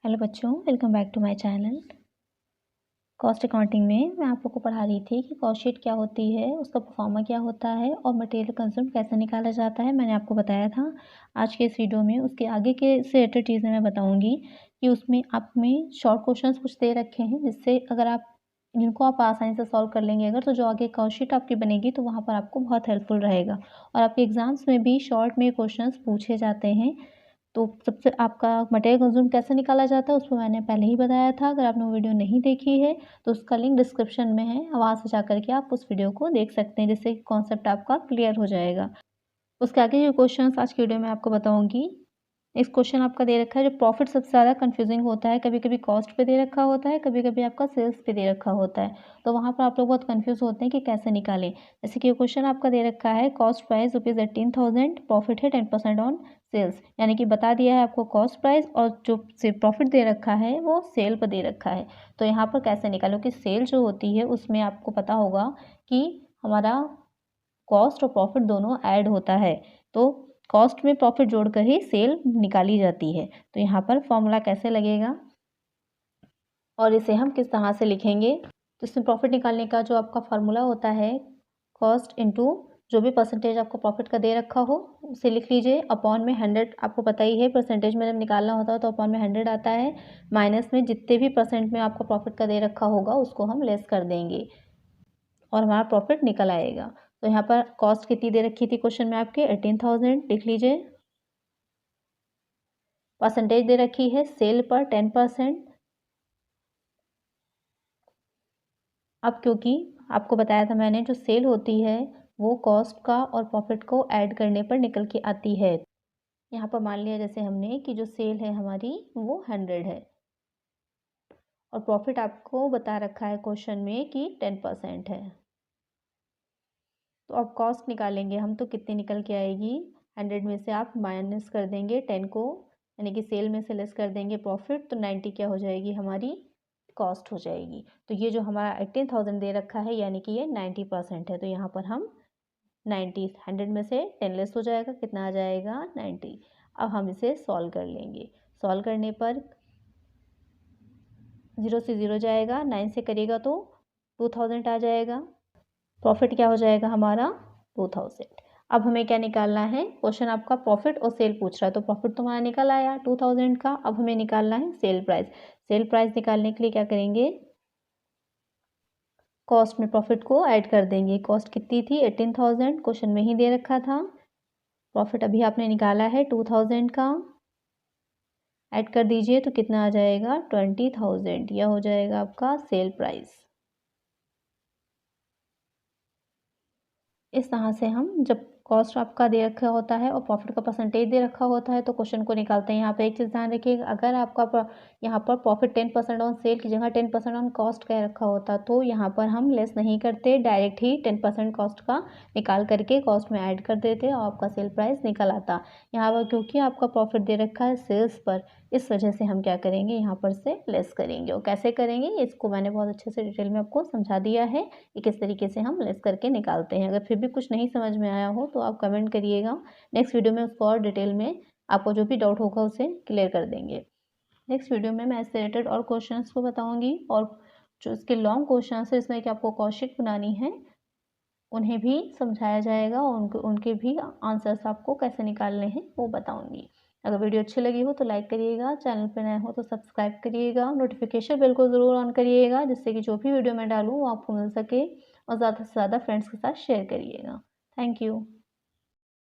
Hello बच्चों, welcome back to my channel. Cost accounting में मैं आप लोग को पढ़ा रही थी कि कॉस्ट शीट क्या होती है, उसका परफॉर्मा क्या होता है और मटेरियल कंज्यूम कैसे निकाला जाता है। मैंने आपको बताया था। आज के इस वीडियो में उसके आगे के से रिलेटेड चीज़ें मैं बताऊंगी कि उसमें आप में शॉर्ट क्वेश्चंस कुछ दे रखे हैं, जिससे अगर आप जिनको आप आसानी से सॉल्व कर लेंगे अगर, तो जो आगे कॉस्ट शीट आपकी बनेगी तो वहाँ पर आपको बहुत हेल्पफुल रहेगा। और आपके एग्जाम्स में भी शॉर्ट में क्वेश्चंस पूछे जाते हैं। तो सबसे आपका मटेरियल कंज्यूम कैसे निकाला जाता है उसको मैंने पहले ही बताया था। अगर आपने वो वीडियो नहीं देखी है तो उसका लिंक डिस्क्रिप्शन में है, वहाँ से जा कर के आप उस वीडियो को देख सकते हैं, जिससे कॉन्सेप्ट आपका क्लियर हो जाएगा। उसके आगे जो क्वेश्चंस आज की वीडियो में आपको बताऊंगी। इस क्वेश्चन आपका दे रखा है, जो प्रॉफिट सबसे ज़्यादा कंफ्यूजिंग होता है। कभी कभी कॉस्ट पे दे रखा होता है, कभी कभी आपका सेल्स पे दे रखा होता है। तो वहाँ पर आप लोग बहुत कंफ्यूज होते हैं कि कैसे निकालें। जैसे कि क्वेश्चन आपका दे रखा है, कॉस्ट प्राइस ₹18,000, प्रॉफिट है 10% ऑन सेल्स। यानी कि बता दिया है आपको कॉस्ट प्राइस, और जो से प्रॉफिट दे रखा है वो सेल पर दे रखा है। तो यहाँ पर कैसे निकालो कि सेल जो होती है उसमें आपको पता होगा कि हमारा कॉस्ट और प्रॉफिट दोनों ऐड होता है। तो कॉस्ट में प्रॉफिट जोड़कर ही सेल निकाली जाती है। तो यहाँ पर फॉर्मूला कैसे लगेगा और इसे हम किस तरह से लिखेंगे। तो इसमें प्रॉफिट निकालने का जो आपका फार्मूला होता है, कॉस्ट इनटू जो भी परसेंटेज आपको प्रॉफिट का दे रखा हो उसे लिख लीजिए। अपॉन में 100, आपको पता ही है परसेंटेज में जब निकालना होता है तो अपॉन में 100 आता है। माइनस में जितने भी परसेंट में आपको प्रॉफिट का दे रखा होगा उसको हम लेस कर देंगे और हमारा प्रॉफिट निकल आएगा। तो यहाँ पर कॉस्ट कितनी दे रखी थी क्वेश्चन में आपके, 18,000 लिख लीजिए। परसेंटेज दे रखी है सेल पर 10%। अब क्योंकि आपको बताया था मैंने, जो सेल होती है वो कॉस्ट का और प्रॉफिट को ऐड करने पर निकल के आती है। यहाँ पर मान लिया जैसे हमने कि जो सेल है हमारी वो 100 है और प्रॉफिट आपको बता रखा है क्वेश्चन में कि 10% है। तो अब कॉस्ट निकालेंगे हम, तो कितनी निकल के आएगी। 100 में से आप माइनस कर देंगे 10 को, यानी कि सेल में से लेस कर देंगे प्रॉफिट, तो 90 क्या हो जाएगी हमारी कॉस्ट हो जाएगी। तो ये जो हमारा 18,000 दे रखा है यानी कि ये 90% है। तो यहाँ पर हम 90, 100 में से 10 लेस हो जाएगा, कितना आ जाएगा 90। अब हम इसे सॉल्व कर लेंगे। सॉल्व करने पर 0 से 0 जाएगा, 9 से करिएगा तो 2000 आ जाएगा। प्रॉफिट क्या हो जाएगा हमारा 2000। अब हमें क्या निकालना है, क्वेश्चन आपका प्रॉफिट और सेल पूछ रहा है, तो प्रॉफिट तो हमारा निकल आया 2000 का। अब हमें निकालना है सेल प्राइस। सेल प्राइस निकालने के लिए क्या करेंगे, कॉस्ट में प्रॉफिट को ऐड कर देंगे। कॉस्ट कितनी थी 18,000, क्वेश्चन में ही दे रखा था। प्रॉफिट अभी आपने निकाला है 2000 का, ऐड कर दीजिए तो कितना आ जाएगा 20,000। यह हो जाएगा आपका सेल प्राइस। इस तरह से हम जब कॉस्ट आपका दे रखा होता है और प्रॉफिट का परसेंटेज दे रखा होता है तो क्वेश्चन को निकालते हैं। यहाँ पे एक चीज़ ध्यान रखिएगा, अगर आपका यहाँ पर प्रॉफिट 10% ऑन सेल की जगह 10% ऑन कॉस्ट कह रखा होता तो यहाँ पर हम लेस नहीं करते, डायरेक्ट ही 10% कॉस्ट का निकाल करके कॉस्ट में ऐड कर देते और आपका सेल प्राइस निकल आता। यहाँ पर क्योंकि आपका प्रॉफिट दे रखा है सेल्स पर, इस वजह से हम क्या करेंगे, यहाँ पर से लेस करेंगे। और कैसे करेंगे इसको मैंने बहुत अच्छे से डिटेल में आपको समझा दिया है कि किस तरीके से हम लेस करके निकालते हैं। अगर फिर भी कुछ नहीं समझ में आया हो तो आप कमेंट करिएगा, नेक्स्ट वीडियो में उसको और डिटेल में आपको जो भी डाउट होगा उसे क्लियर कर देंगे। नेक्स्ट वीडियो में मैं इससे रिलेटेड और क्वेश्चंस को बताऊंगी, और जो इसके लॉन्ग क्वेश्चन है इसमें कि आपको कॉस्ट शीट बनानी है उन्हें भी समझाया जाएगा और उनके भी आंसर्स आपको कैसे निकालने हैं वो बताऊंगी। अगर वीडियो अच्छी लगी हो तो लाइक करिएगा, चैनल पर नए हो तो सब्सक्राइब करिएगा, नोटिफिकेशन बिल को ज़रूर ऑन करिएगा, जिससे कि जो भी वीडियो मैं डालूँ वो आपको मिल सके, और ज़्यादा से ज़्यादा फ्रेंड्स के साथ शेयर करिएगा। Thank you.